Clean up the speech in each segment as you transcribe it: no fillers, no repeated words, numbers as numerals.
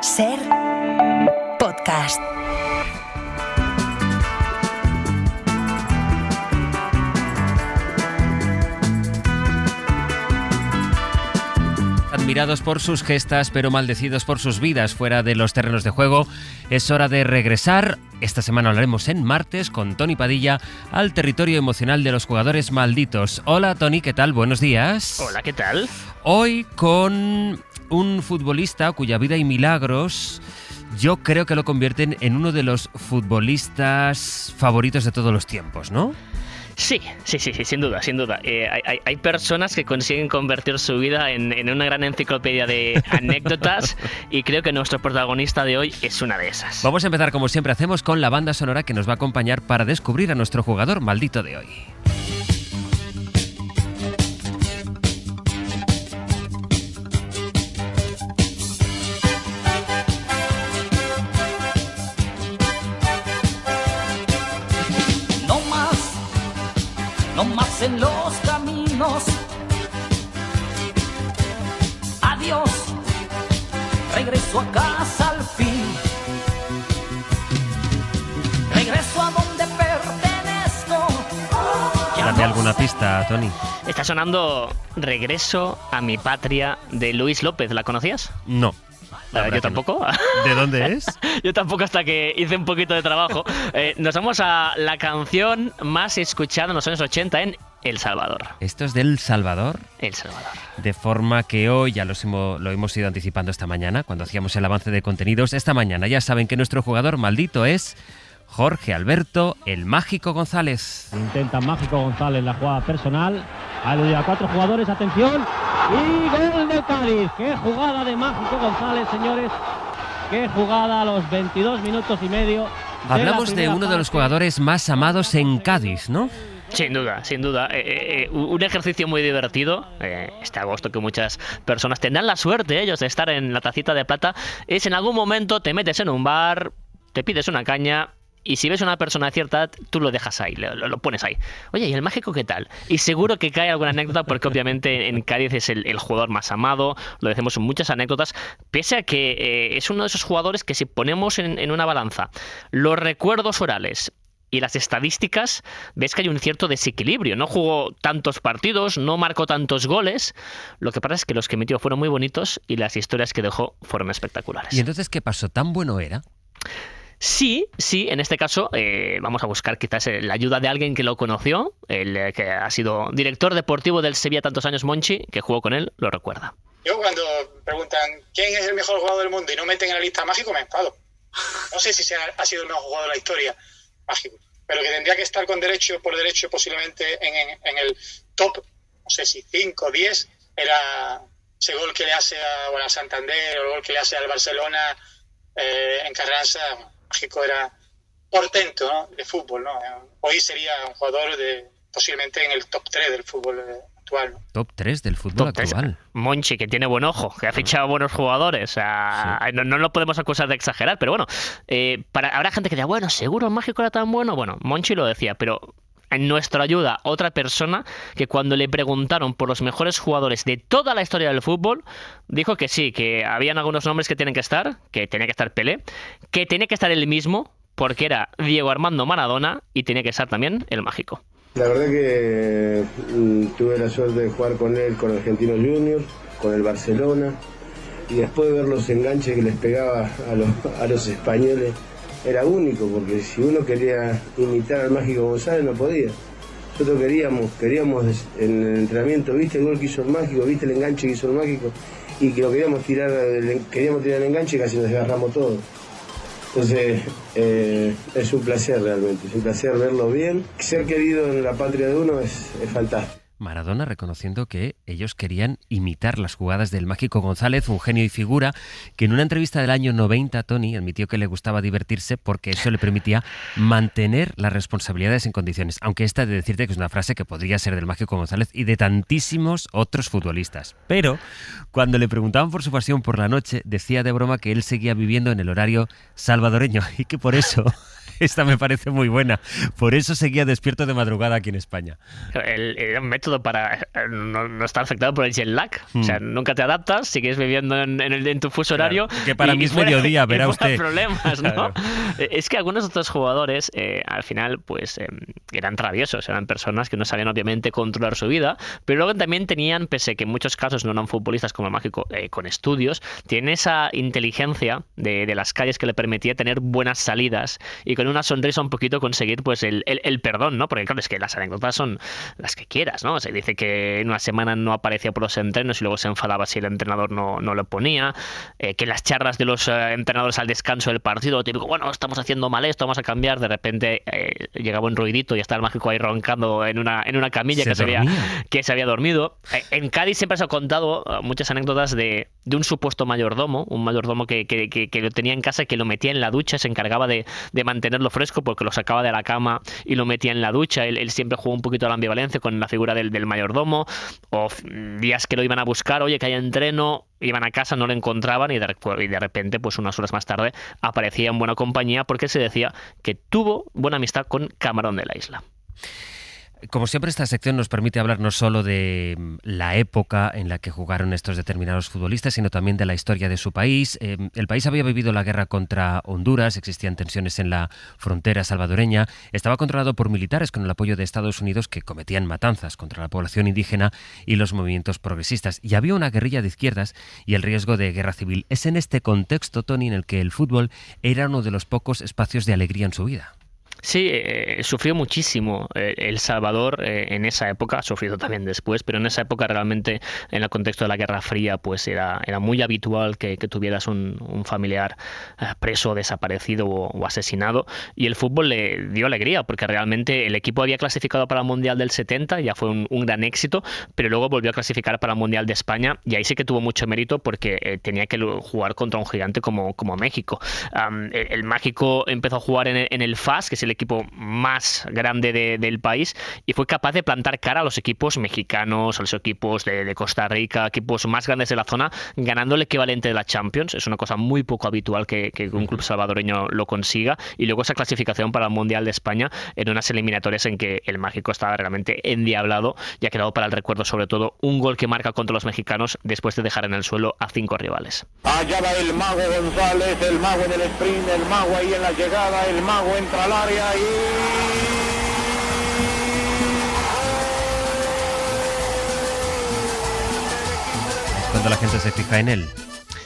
Ser podcast. Admirados por sus gestas, pero maldecidos por sus vidas fuera de los terrenos de juego, es hora de regresar. Esta semana hablaremos en martes con Tony Padilla al territorio emocional de los jugadores malditos. Hola Tony, ¿qué tal? Buenos días. Hola, ¿qué tal? Hoy con un futbolista cuya vida y milagros yo creo que lo convierten en uno de los futbolistas favoritos de todos los tiempos, ¿no? Sí, sin duda. Hay personas que consiguen convertir su vida en una gran enciclopedia de anécdotas y creo que nuestro protagonista de hoy es una de esas. Vamos a empezar como siempre hacemos con la banda sonora que nos va a acompañar para descubrir a nuestro jugador maldito de hoy. No más en los caminos. Adiós, regreso a casa al fin. Regreso a donde pertenezco. Dame alguna pista, Tony. Está sonando Regreso a mi patria de Luis López. ¿La conocías? No. Yo tampoco. ¿De dónde es? Yo tampoco, hasta que hice un poquito de trabajo. Nos vamos a la canción más escuchada en los años 80 en El Salvador. ¿Esto es de El Salvador? El Salvador. De forma que hoy ya lo hemos ido anticipando esta mañana, cuando hacíamos el avance de contenidos. Esta mañana ya saben que nuestro jugador maldito es Jorge Alberto, el Mágico González. Intenta Mágico González la jugada personal. A 4 jugadores, atención. Y gol de Cádiz. ¡Qué jugada de Mágico González, señores! ¡Qué jugada a los 22 minutos y medio! Hablamos de uno de los jugadores más amados en Cádiz, ¿no? Sin duda. Un ejercicio muy divertido. Este agosto que muchas personas tendrán la suerte ellos de estar en la tacita de plata. Es en algún momento te metes en un bar, te pides una caña. Y si ves a una persona de cierta edad, tú lo dejas ahí, lo pones ahí. Oye, ¿y el Mágico qué tal? Y seguro que cae alguna anécdota porque obviamente en Cádiz es el jugador más amado, lo decimos en muchas anécdotas, pese a que es uno de esos jugadores que si ponemos en una balanza los recuerdos orales y las estadísticas, ves que hay un cierto desequilibrio. No jugó tantos partidos, no marcó tantos goles. Lo que pasa es que los que metió fueron muy bonitos y las historias que dejó fueron espectaculares. ¿Y entonces qué pasó? ¿Tan bueno era? Sí, en este caso vamos a buscar quizás la ayuda de alguien que lo conoció, el que ha sido director deportivo del Sevilla tantos años, Monchi, que jugó con él, lo recuerda. Yo cuando preguntan quién es el mejor jugador del mundo y no meten en la lista Mágico, me enfado. No sé si ha sido el mejor jugador de la historia, Mágico, pero que tendría que estar por derecho posiblemente en el top, no sé si 5 o 10, era ese gol que le hace a Santander o el gol que le hace al Barcelona en Carranza. Mágico era portento, ¿no?, de fútbol, ¿no? Hoy sería un jugador posiblemente en el top 3 del fútbol actual, ¿no? Top 3 del fútbol actual. Monchi, que tiene buen ojo, que ha fichado buenos jugadores. Sí. No lo podemos acusar de exagerar, pero bueno, habrá gente que diga, bueno, seguro el Mágico era tan bueno. Bueno, Monchi lo decía, pero en nuestra ayuda, otra persona que cuando le preguntaron por los mejores jugadores de toda la historia del fútbol, dijo que sí, que habían algunos nombres que tienen que estar, que tenía que estar Pelé, que tenía que estar él mismo, porque era Diego Armando Maradona, y tenía que estar también el Mágico. La verdad que tuve la suerte de jugar con él, con Argentinos Juniors, con el Barcelona, y después de ver los enganches que les pegaba a los españoles, era único, porque si uno quería imitar al Mágico González no podía. Nosotros queríamos en el entrenamiento, viste el gol que hizo el Mágico, viste el enganche que hizo el Mágico, y que lo queríamos tirar el enganche y casi nos desgarramos todo. Entonces es un placer realmente, es un placer verlo bien. Ser querido en la patria de uno es fantástico. Maradona reconociendo que ellos querían imitar las jugadas del Mágico González, un genio y figura que en una entrevista del año 90, Tony, admitió que le gustaba divertirse porque eso le permitía mantener las responsabilidades en condiciones. Aunque esta de decirte que es una frase que podría ser del Mágico González y de tantísimos otros futbolistas. Pero cuando le preguntaban por su pasión por la noche, decía de broma que él seguía viviendo en el horario salvadoreño y que por eso Esta me parece muy buena. Por eso seguía despierto de madrugada aquí en España. El método para no estar afectado por el jet lag. O sea, nunca te adaptas, sigues viviendo en tu fuso horario. Que para mí es mediodía, verá usted. Problemas, ¿no? Claro. Es que algunos de estos jugadores, al final, pues eran traviesos, eran personas que no sabían obviamente controlar su vida, pero luego también tenían, pese a que en muchos casos no eran futbolistas como el Mágico, con estudios, tienen esa inteligencia de las calles que le permitía tener buenas salidas y con una sonrisa un poquito conseguir pues el perdón, ¿no? Porque claro, es que las anécdotas son las que quieras, ¿no? Se dice que en una semana no aparecía por los entrenos y luego se enfadaba si el entrenador no lo ponía, que las charlas de los entrenadores al descanso del partido, típico, bueno, estamos haciendo mal esto, vamos a cambiar, de repente llegaba un ruidito y estaba el Mágico ahí roncando en una camilla que se había dormido. En Cádiz siempre se ha contado muchas anécdotas de un supuesto mayordomo, un mayordomo que lo tenía en casa, que lo metía en la ducha, se encargaba de mantenerlo fresco porque lo sacaba de la cama y lo metía en la ducha. Él siempre jugó un poquito a la ambivalencia con la figura del mayordomo, o días que lo iban a buscar, oye, que hay entreno, iban a casa, no lo encontraban y de repente, pues unas horas más tarde, aparecía en buena compañía porque se decía que tuvo buena amistad con Camarón de la Isla. Como siempre, esta sección nos permite hablar no solo de la época en la que jugaron estos determinados futbolistas, sino también de la historia de su país. El país había vivido la guerra contra Honduras, existían tensiones en la frontera salvadoreña, estaba controlado por militares con el apoyo de Estados Unidos que cometían matanzas contra la población indígena y los movimientos progresistas. Y había una guerrilla de izquierdas y el riesgo de guerra civil. Es en este contexto, Tony, en el que el fútbol era uno de los pocos espacios de alegría en su vida. Sí, sufrió muchísimo El Salvador en esa época, ha sufrido también después, pero en esa época realmente, en el contexto de la Guerra Fría, pues era muy habitual que tuvieras un familiar preso, desaparecido o asesinado, y el fútbol le dio alegría, porque realmente el equipo había clasificado para el Mundial del 70, ya fue un gran éxito, pero luego volvió a clasificar para el Mundial de España, y ahí sí que tuvo mucho mérito porque tenía que jugar contra un gigante como México. El Mágico empezó a jugar en el FAS, que es el equipo más grande del país, y fue capaz de plantar cara a los equipos mexicanos, a los equipos de Costa Rica, equipos más grandes de la zona, ganando el equivalente de la Champions. Es una cosa muy poco habitual que un club salvadoreño lo consiga, y luego esa clasificación para el Mundial de España en unas eliminatorias en que el Mágico estaba realmente endiablado, y ha quedado para el recuerdo sobre todo un gol que marca contra los mexicanos después de dejar en el suelo a 5 rivales. Allá va el Mago González, el Mago en el sprint, el Mago ahí en la llegada, el Mago entra al área y... Cuando la gente se fija en él.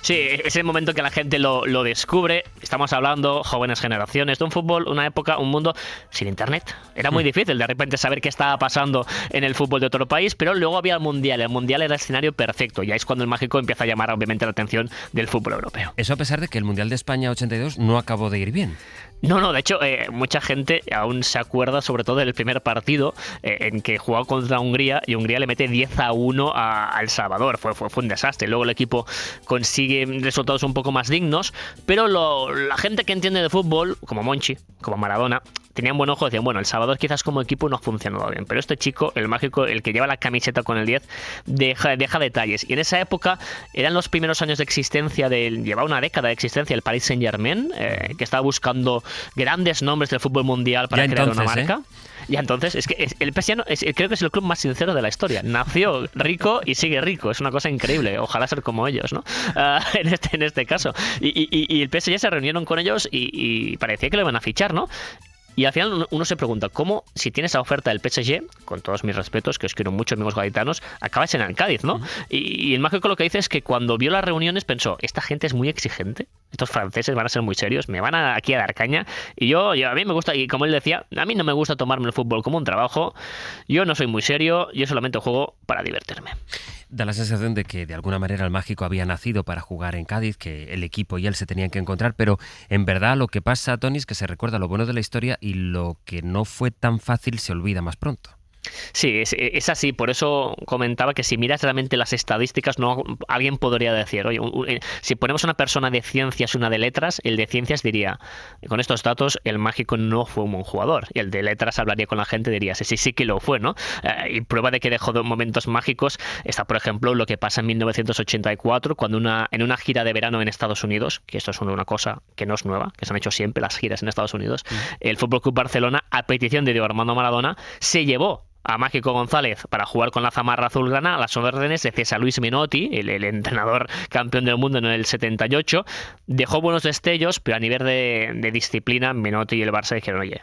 Sí, es el momento que la gente lo descubre. Estamos hablando, jóvenes generaciones, de un fútbol, una época, un mundo sin internet. Era muy difícil de repente saber qué estaba pasando en el fútbol de otro país, pero luego había el Mundial. El Mundial era el escenario perfecto. Ya es cuando el Mágico empieza a llamar obviamente la atención del fútbol europeo. Eso a pesar de que el Mundial de España 82 no acabó de ir bien. No, de hecho, mucha gente aún se acuerda sobre todo del primer partido en que jugó contra Hungría y Hungría le mete 10-1 a El Salvador. Fue un desastre. Luego el equipo consigue resultados un poco más dignos, pero la gente que entiende de fútbol, como Monchi, como Maradona, tenían buen ojo, decían, bueno, El Salvador quizás como equipo no ha funcionado bien, pero este chico, el Mágico, el que lleva la camiseta con el 10, deja detalles. Y en esa época eran los primeros años de existencia llevaba una década de existencia el Paris Saint-Germain, que estaba buscando grandes nombres del fútbol mundial para crear una marca. Y entonces, es que el PSG creo que es el club más sincero de la historia. Nació rico y sigue rico. Es una cosa increíble. Ojalá ser como ellos, ¿no? En este caso. Y el PSG se reunieron con ellos y parecía que lo iban a fichar, ¿no? Y al final uno se pregunta, ¿cómo, si tienes esa oferta del PSG, con todos mis respetos, que os quiero mucho, amigos gaditanos, acabas en el Cádiz, ¿no? Y el Mágico lo que dice es que cuando vio las reuniones pensó, esta gente es muy exigente, estos franceses van a ser muy serios, me van aquí a dar caña, y yo a mí me gusta, y como él decía, a mí no me gusta tomarme el fútbol como un trabajo, yo no soy muy serio, yo solamente juego para divertirme. Da la sensación de que de alguna manera el Mágico había nacido para jugar en Cádiz, que el equipo y él se tenían que encontrar, pero en verdad lo que pasa, Tony, es que se recuerda lo bueno de la historia y lo que no fue tan fácil se olvida más pronto. Sí, es así. Por eso comentaba que si miras realmente las estadísticas, no alguien podría decir, oye, si ponemos una persona de ciencias y una de letras, el de ciencias diría, con estos datos, el mágico no fue un buen jugador. Y el de letras hablaría con la gente y diría, sí que lo fue, ¿no? Y prueba de que dejó momentos mágicos está, por ejemplo, lo que pasa en 1984, cuando en una gira de verano en Estados Unidos, que esto es una cosa que no es nueva, que se han hecho siempre las giras en Estados Unidos, el Fútbol Club Barcelona, a petición de Diego Armando Maradona, se llevó a Mágico González para jugar con la zamarra azulgrana a las órdenes de César Luis Menotti, el entrenador campeón del mundo en el 78. Dejó buenos destellos, pero a nivel de disciplina, Menotti y el Barça dijeron, oye,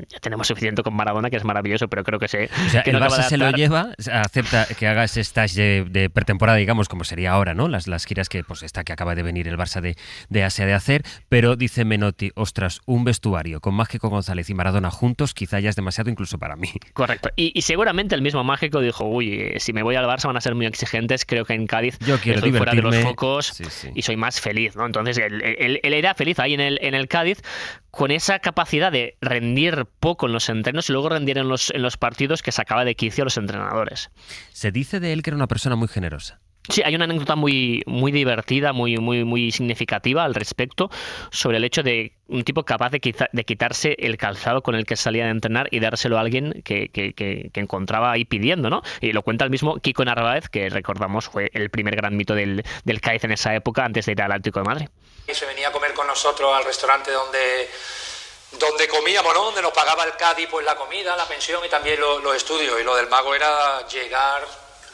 ya tenemos suficiente con Maradona, que es maravilloso, pero creo que O sea, que el no acaba Barça de se lo adaptar. lleva, acepta que haga ese stage de pretemporada, digamos, como sería ahora, ¿no? Las giras que pues esta que acaba de venir el Barça de Asia de hacer, pero dice Menotti, ostras, un vestuario con Mágico González y Maradona juntos quizá ya es demasiado incluso para mí. Correcto. Y seguramente el mismo Mágico dijo, uy, si me voy al Barça van a ser muy exigentes, creo que en Cádiz Yo quiero estoy fuera de los divertirme. focos Sí. y soy más feliz, ¿no? Entonces él era feliz ahí en el Cádiz, con esa capacidad de rendir poco en los entrenos y luego rendir en los partidos, que sacaba de quicio a los entrenadores. Se dice de él que era una persona muy generosa. Sí, hay una anécdota muy divertida, muy significativa al respecto, sobre el hecho de un tipo capaz de quitarse el calzado con el que salía de entrenar y dárselo a alguien que encontraba ahí pidiendo, ¿no? Y lo cuenta el mismo Kiko Narváez, que recordamos fue el primer gran mito del Cádiz en esa época, antes de ir al Atlético de Madrid. Y se venía a comer con nosotros al restaurante donde comíamos, ¿no? Donde nos pagaba el Cádiz pues la comida, la pensión y también los estudios. Y lo del mago era llegar,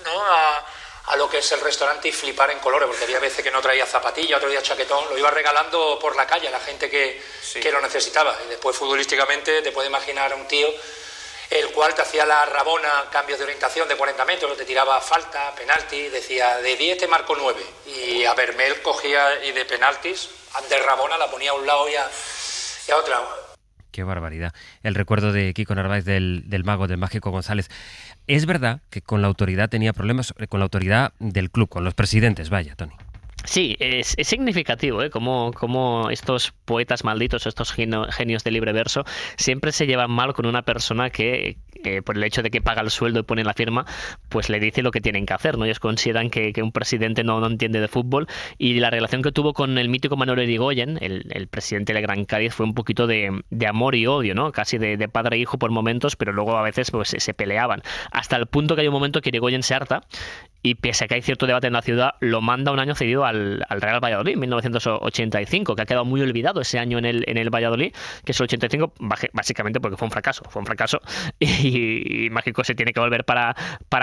¿no? a lo que es el restaurante y flipar en colores, porque había veces que no traía zapatilla, otro día chaquetón, lo iba regalando por la calle a la gente que lo necesitaba. Y después futbolísticamente te puedes imaginar a un tío el cual te hacía la rabona, cambios de orientación de 40 metros, te tiraba falta, penalti, decía de 10 te marco 9. Y a Bermel cogía y de penaltis, de rabona la ponía a un lado y a otra. Qué barbaridad. El recuerdo de Kiko Narváez del mago, del Mágico González. Es verdad que con la autoridad tenía problemas, con la autoridad del club, con los presidentes, vaya, Tony. Sí, es significativo, ¿eh? Como estos poetas malditos, estos genios del libre verso, siempre se llevan mal con una persona que por el hecho de que paga el sueldo y pone la firma, pues le dice lo que tienen que hacer, ¿no? Ellos consideran que un presidente no entiende de fútbol, y la relación que tuvo con el mítico Manuel Irigoyen, el presidente del Gran Cádiz, fue un poquito de amor y odio, ¿no? Casi de padre e hijo por momentos, pero luego a veces pues se peleaban. Hasta el punto que hay un momento que Irigoyen se harta y, pese a que hay cierto debate en la ciudad, lo manda un año cedido al Real Valladolid, en 1985, que ha quedado muy olvidado ese año en el Valladolid, que es el 85 básicamente porque fue un fracaso, y Mágico se tiene que volver para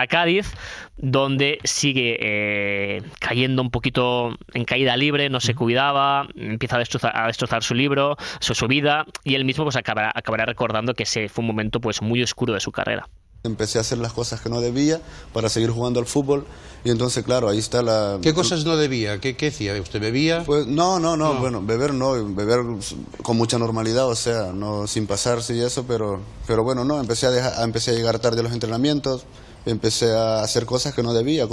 Cádiz, donde sigue cayendo un poquito en caída libre, no se cuidaba, empieza a destrozar su libro, su vida, y él mismo pues acabará recordando que ese fue un momento pues muy oscuro de su carrera. Empecé a hacer las cosas que no debía para seguir jugando al fútbol, y entonces, claro, ahí está la... ¿Qué cosas no debía? ¿Qué hacía? ¿Usted bebía? Pues no, bueno, beber con mucha normalidad, o sea, no sin pasarse y eso, pero bueno, no, empecé a llegar tarde a los entrenamientos, empecé a hacer cosas que no debía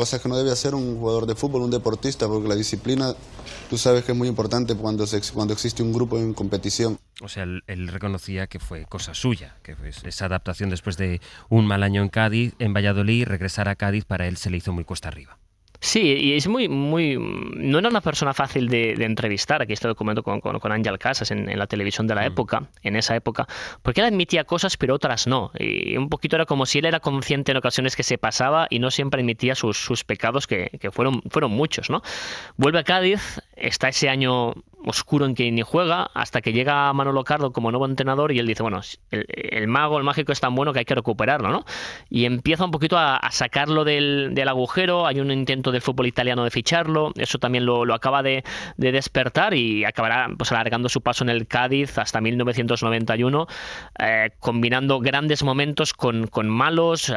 hacer un jugador de fútbol, un deportista, porque la disciplina, tú sabes que es muy importante cuando existe un grupo en competición. O sea, él reconocía que fue cosa suya, que fue esa adaptación después de un mal año en Cádiz, en Valladolid, regresar a Cádiz para él se le hizo muy cuesta arriba. Sí, y es muy... No era una persona fácil de entrevistar. Aquí estoy documento con Ángel Casas en la televisión de la época, en esa época, porque él admitía cosas pero otras no. Y un poquito era como si él era consciente en ocasiones que se pasaba y no siempre admitía sus pecados, que fueron muchos, ¿no? Vuelve a Cádiz, está ese año oscuro en que ni juega, hasta que llega Manolo Cardo como nuevo entrenador y él dice, bueno, el mágico es tan bueno que hay que recuperarlo, ¿no? Y empieza un poquito a sacarlo del agujero. Hay un intento del fútbol italiano de ficharlo, eso también lo acaba de despertar, y acabará pues alargando su paso en el Cádiz hasta 1991, combinando grandes momentos con malos,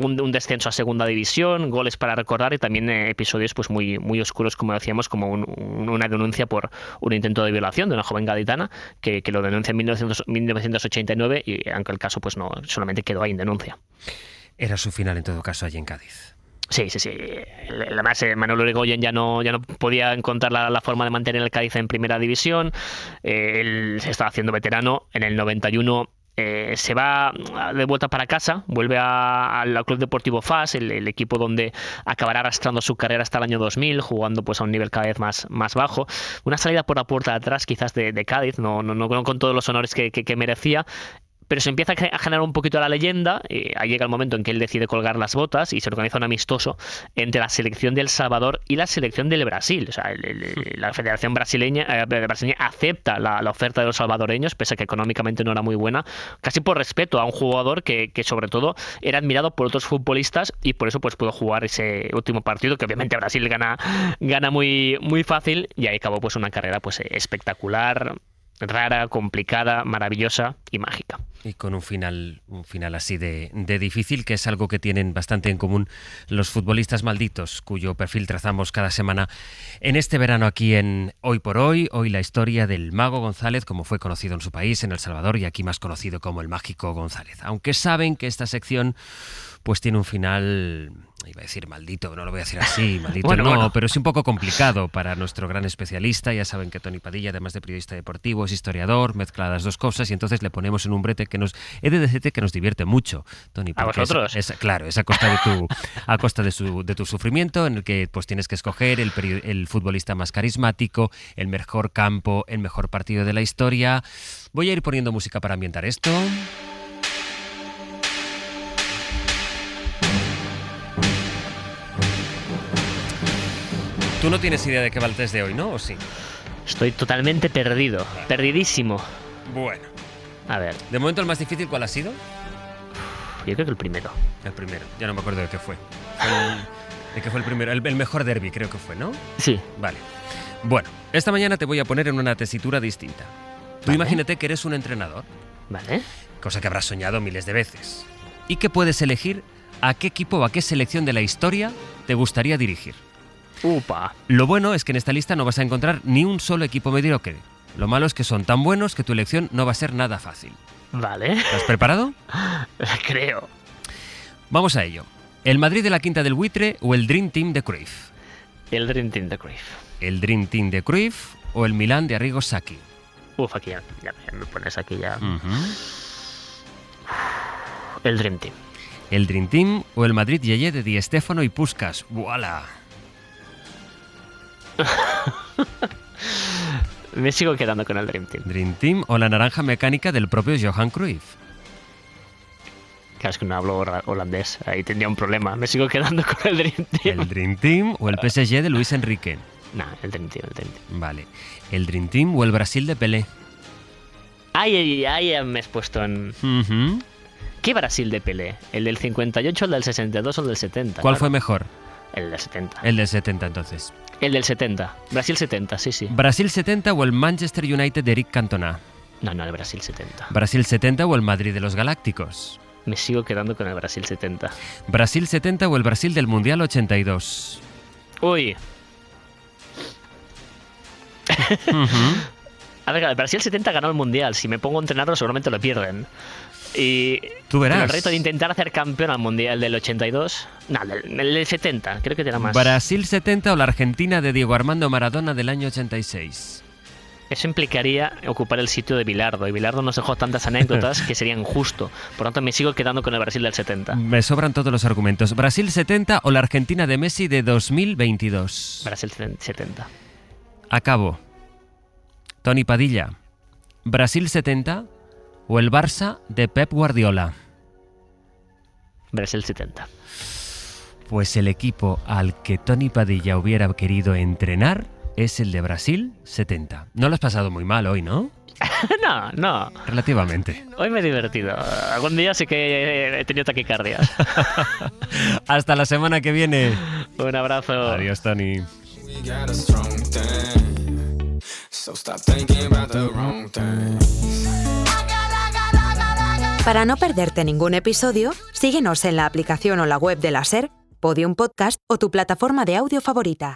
un descenso a segunda división, goles para recordar, y también episodios pues muy oscuros, como decíamos, como una denuncia por un intento de violación de una joven gaditana que lo denuncia en 1989, y aunque el caso pues no solamente quedó ahí en denuncia. Era su final en todo caso allí en Cádiz. Sí. Además, Manuel Irigoyen ya no podía encontrar la forma de mantener el Cádiz en primera división. Él se estaba haciendo veterano. En el 91 se va de vuelta para casa, vuelve al Club Deportivo Fas, el equipo donde acabará arrastrando su carrera hasta el año 2000, jugando pues a un nivel cada vez más bajo. Una salida por la puerta de atrás quizás de Cádiz, no con todos los honores que merecía. Pero se empieza a generar un poquito la leyenda. Ahí llega el momento en que él decide colgar las botas y se organiza un amistoso entre la selección de El Salvador y la selección del Brasil. O sea, la Federación Brasileña acepta la oferta de los salvadoreños, pese a que económicamente no era muy buena, casi por respeto a un jugador que sobre todo era admirado por otros futbolistas, y por eso pues pudo jugar ese último partido, que obviamente Brasil gana muy, muy fácil, y ahí acabó pues una carrera pues espectacular, rara, complicada, maravillosa y mágica. Y con un final así de difícil, que es algo que tienen bastante en común los futbolistas malditos, cuyo perfil trazamos cada semana en este verano aquí en Hoy por Hoy. Hoy la historia del Mago González, como fue conocido en su país, en El Salvador, y aquí más conocido como el Mágico González. Aunque saben que esta sección pues tiene un final, iba a decir maldito, no lo voy a decir así, maldito bueno. Pero es un poco complicado para nuestro gran especialista. Ya saben que Toni Padilla, además de periodista deportivo, es historiador, mezcla las dos cosas, y entonces le ponemos en un brete que he de decirte que nos divierte mucho, Toni. ¿A vosotros? Claro, es a costa de tu sufrimiento, en el que pues tienes que escoger el futbolista más carismático, el mejor campo, el mejor partido de la historia. Voy a ir poniendo música para ambientar esto. Tú no tienes idea de qué va el test de hoy, ¿no? ¿O sí? Estoy totalmente perdido. Perdidísimo. Bueno. A ver. De momento, el más difícil, ¿cuál ha sido? Yo creo que el primero. El primero. Ya no me acuerdo de qué fue. ¿De qué fue el primero? El mejor derbi, creo que fue, ¿no? Sí. Vale. Bueno, esta mañana te voy a poner en una tesitura distinta. Tú imagínate que eres un entrenador. Vale. Cosa que habrás soñado miles de veces. Y que puedes elegir a qué equipo o a qué selección de la historia te gustaría dirigir. Upa. Lo bueno es que en esta lista no vas a encontrar ni un solo equipo mediocre. Lo malo es que son tan buenos que tu elección no va a ser nada fácil. Vale. ¿Estás preparado? Creo. Vamos a ello. ¿El Madrid de la Quinta del Buitre o el Dream Team de Cruyff? El Dream Team de Cruyff. ¿El Dream Team de Cruyff o el Milán de Arrigo Sacchi? Uf, aquí ya me pones aquí ya. El Dream Team. ¿El Dream Team o el Madrid Yeye de Di Stéfano y Puskás? ¡Voilà! Me sigo quedando con el Dream Team. ¿Dream Team o la naranja mecánica del propio Johan Cruyff? Claro, es que no hablo holandés, ahí tendría un problema. Me sigo quedando con el Dream Team. ¿El Dream Team o el PSG de Luis Enrique? No, el Dream Team. Vale. ¿El Dream Team o el Brasil de Pelé? Ahí me has puesto en... ¿Qué Brasil de Pelé? ¿El del 58, el del 62 o el del 70? ¿Cuál fue mejor? El del 70. El del 70, entonces. El del 70. Brasil 70, sí. ¿Brasil 70 o el Manchester United de Eric Cantona? No, el Brasil 70. ¿Brasil 70 o el Madrid de los Galácticos? Me sigo quedando con el Brasil 70. ¿Brasil 70 o el Brasil del Mundial 82? Uy. A ver, el Brasil 70 ganó el Mundial. Si me pongo a entrenarlo, seguramente lo pierden. Y tú verás. El reto de intentar hacer campeón al Mundial del 82... No, el del 70, creo que era más. ¿Brasil 70 o la Argentina de Diego Armando Maradona del año 86? Eso implicaría ocupar el sitio de Bilardo. Y Bilardo nos dejó tantas anécdotas que sería injusto. Por lo tanto, me sigo quedando con el Brasil del 70. Me sobran todos los argumentos. ¿Brasil 70 o la Argentina de Messi de 2022? Brasil 70. Acabo. Toni Padilla. ¿Brasil 70 o el Barça de Pep Guardiola? Brasil 70. Pues el equipo al que Toni Padilla hubiera querido entrenar es el de Brasil 70. No lo has pasado muy mal hoy, ¿no? No. Relativamente. Hoy me he divertido. Algún día sí que he tenido taquicardia. Hasta la semana que viene. Un abrazo. Adiós, Toni. Para no perderte ningún episodio, síguenos en la aplicación o la web de la SER, Podium Podcast o tu plataforma de audio favorita.